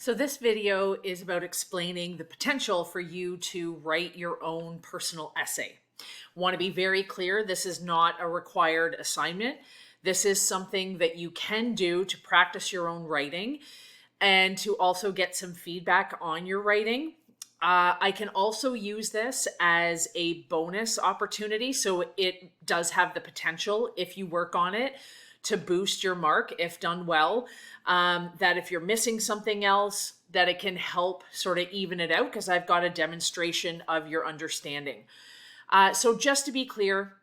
So this video is about explaining the potential for you to write your own personal essay. Want to be very clear, this is not a required assignment. This is something that you can do to practice your own writing and to also get some feedback on your writing. I can also use this as a bonus opportunity. So it does have the potential, if you work on it, to boost your mark if done well. That if you're missing something else, that it can help sort of even it out because I've got a demonstration of your understanding. So just to be clear,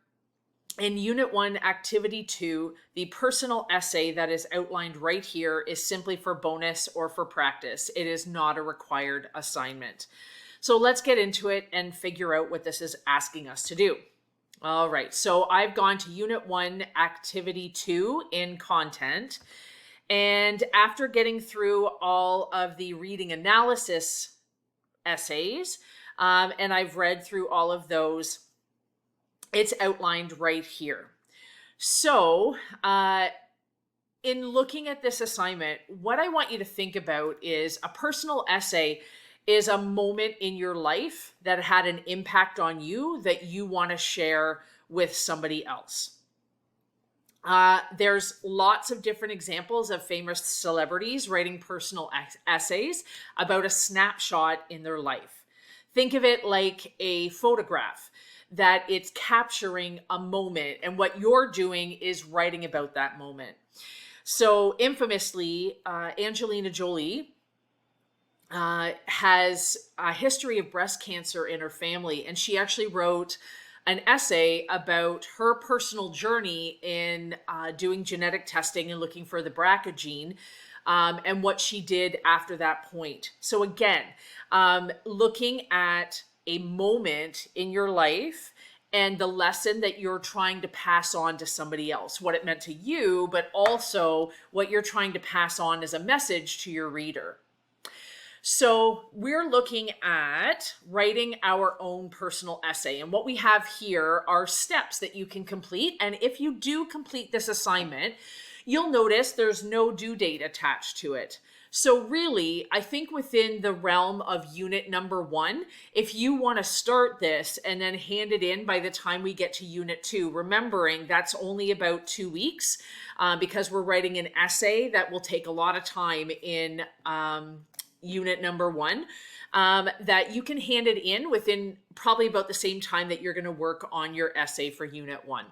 in Unit 1, Activity 2, the personal essay that is outlined right here is simply for bonus or for practice. It is not a required assignment. So let's get into it and figure out what this is asking us to do. All right, so I've gone to Unit 1, Activity 2 in Content. And after getting through all of the reading analysis essays, and I've read through all of those, it's outlined right here. So in looking at this assignment, what I want you to think about is a personal essay is a moment in your life that had an impact on you that you want to share with somebody else. There's lots of different examples of famous celebrities writing personal essays about a snapshot in their life. Think of it like a photograph, that it's capturing a moment, and what you're doing is writing about that moment. So infamously, Angelina Jolie has a history of breast cancer in her family, and she actually wrote an essay about her personal journey in doing genetic testing and looking for the BRCA gene, and what she did after that point. So again, looking at a moment in your life and the lesson that you're trying to pass on to somebody else, what it meant to you, but also what you're trying to pass on as a message to your reader. So we're looking at writing our own personal essay. And what we have here are steps that you can complete. And if you do complete this assignment, you'll notice there's no due date attached to it. So really, I think within the realm of unit number 1, if you want to start this and then hand it in by the time we get to unit 2, remembering that's only about 2 weeks because we're writing an essay that will take a lot of time in unit number 1, that you can hand it in within probably about the same time that you're going to work on your essay for unit 1.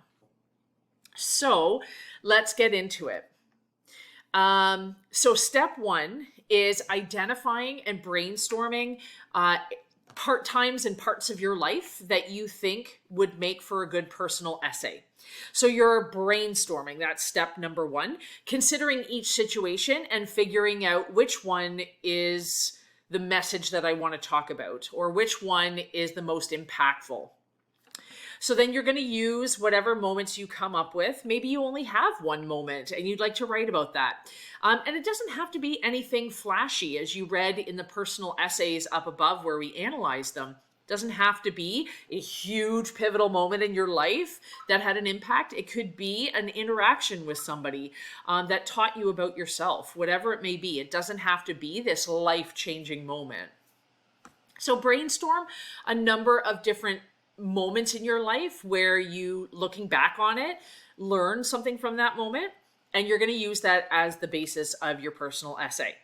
So let's get into it. So step 1 is identifying and brainstorming times and parts of your life that you think would make for a good personal essay. So you're brainstorming, that's step number 1, considering each situation and figuring out which one is the message that I want to talk about, or which one is the most impactful. So then you're going to use whatever moments you come up with. Maybe you only have one moment and you'd like to write about that. And it doesn't have to be anything flashy, as you read in the personal essays up above where we analyze them. It doesn't have to be a huge pivotal moment in your life that had an impact. It could be an interaction with somebody that taught you about yourself, whatever it may be. It doesn't have to be this life-changing moment. So brainstorm a number of different moments in your life where you, looking back on it, learn something from that moment, and you're going to use that as the basis of your personal essay.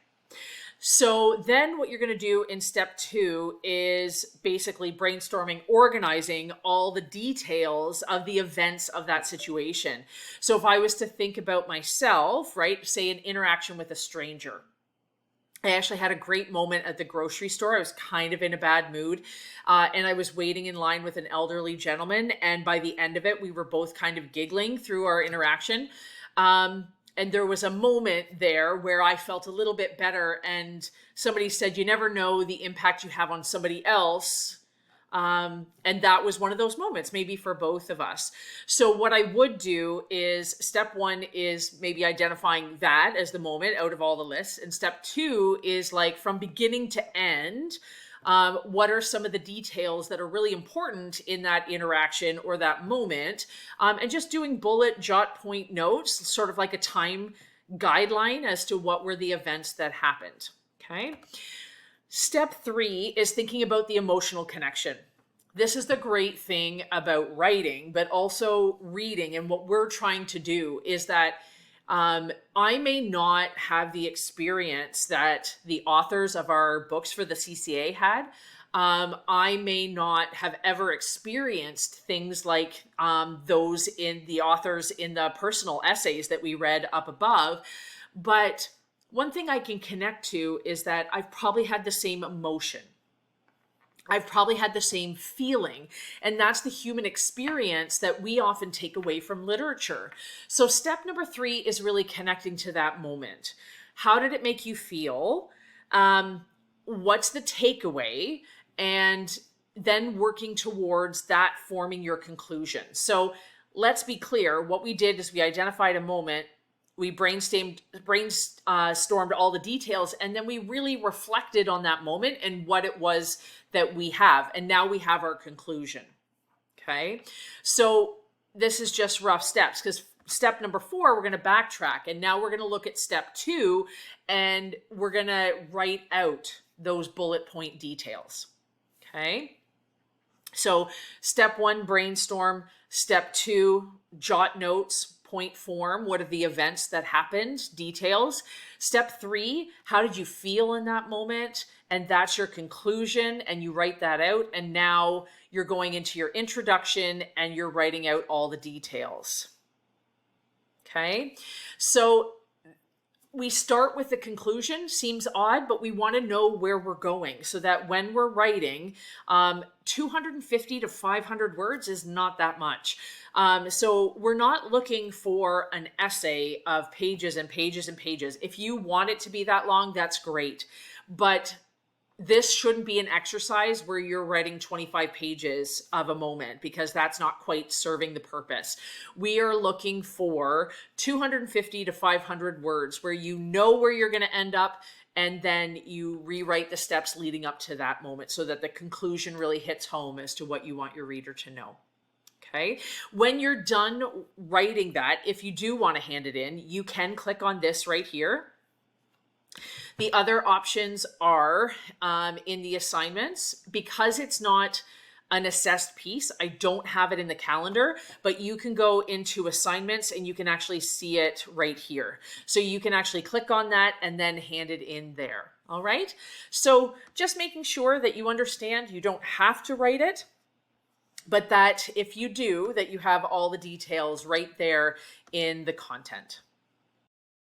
So then what you're going to do in step 2 is basically brainstorming, organizing all the details of the events of that situation. So if I was to think about myself, right, say an interaction with a stranger. I actually had a great moment at the grocery store. I was kind of in a bad mood, and I was waiting in line with an elderly gentleman. And by the end of it, we were both kind of giggling through our interaction. And there was a moment there where I felt a little bit better. And somebody said, you never know the impact you have on somebody else. And that was one of those moments, maybe for both of us. So what I would do is step 1 is maybe identifying that as the moment out of all the lists. And step 2 is like from beginning to end, what are some of the details that are really important in that interaction or that moment, and just doing bullet jot point notes, sort of like a time guideline as to what were the events that happened. Okay. Step 3 is thinking about the emotional connection. This is the great thing about writing, but also reading. And what we're trying to do is that I may not have the experience that the authors of our books for the CCA had. I may not have ever experienced things like those in the authors in the personal essays that we read up above. But one thing I can connect to is that I've probably had the same emotion. I've probably had the same feeling, and that's the human experience that we often take away from literature. So step number 3 is really connecting to that moment. How did it make you feel? What's the takeaway? And then working towards that forming your conclusion. So let's be clear. What we did is we identified a moment, we brainstormed all the details, and then we really reflected on that moment and what it was that we have. And now we have our conclusion. Okay. So this is just rough steps, because step number 4, we're going to backtrack. And now we're going to look at step 2, and we're going to write out those bullet point details. Okay. So step 1, brainstorm. Step 2, jot notes. Point form, what are the events that happened, details. Step 3, how did you feel in that moment? And that's your conclusion, and you write that out. And now you're going into your introduction and you're writing out all the details. Okay, so we start with the conclusion. Seems odd, but we want to know where we're going so that when we're writing, 250 to 500 words is not that much. So we're not looking for an essay of pages and pages and pages. If you want it to be that long, that's great. But this shouldn't be an exercise where you're writing 25 pages of a moment, because that's not quite serving the purpose. We are looking for 250 to 500 words where you know where you're going to end up, and then you rewrite the steps leading up to that moment so that the conclusion really hits home as to what you want your reader to know. Okay. When you're done writing that, if you do want to hand it in, you can click on this right here. The other options are in the assignments. Because it's not an assessed piece, I don't have it in the calendar, but you can go into assignments and you can actually see it right here. So you can actually click on that and then hand it in there. All right. So just making sure that you understand you don't have to write it, but that if you do, that you have all the details right there in the content.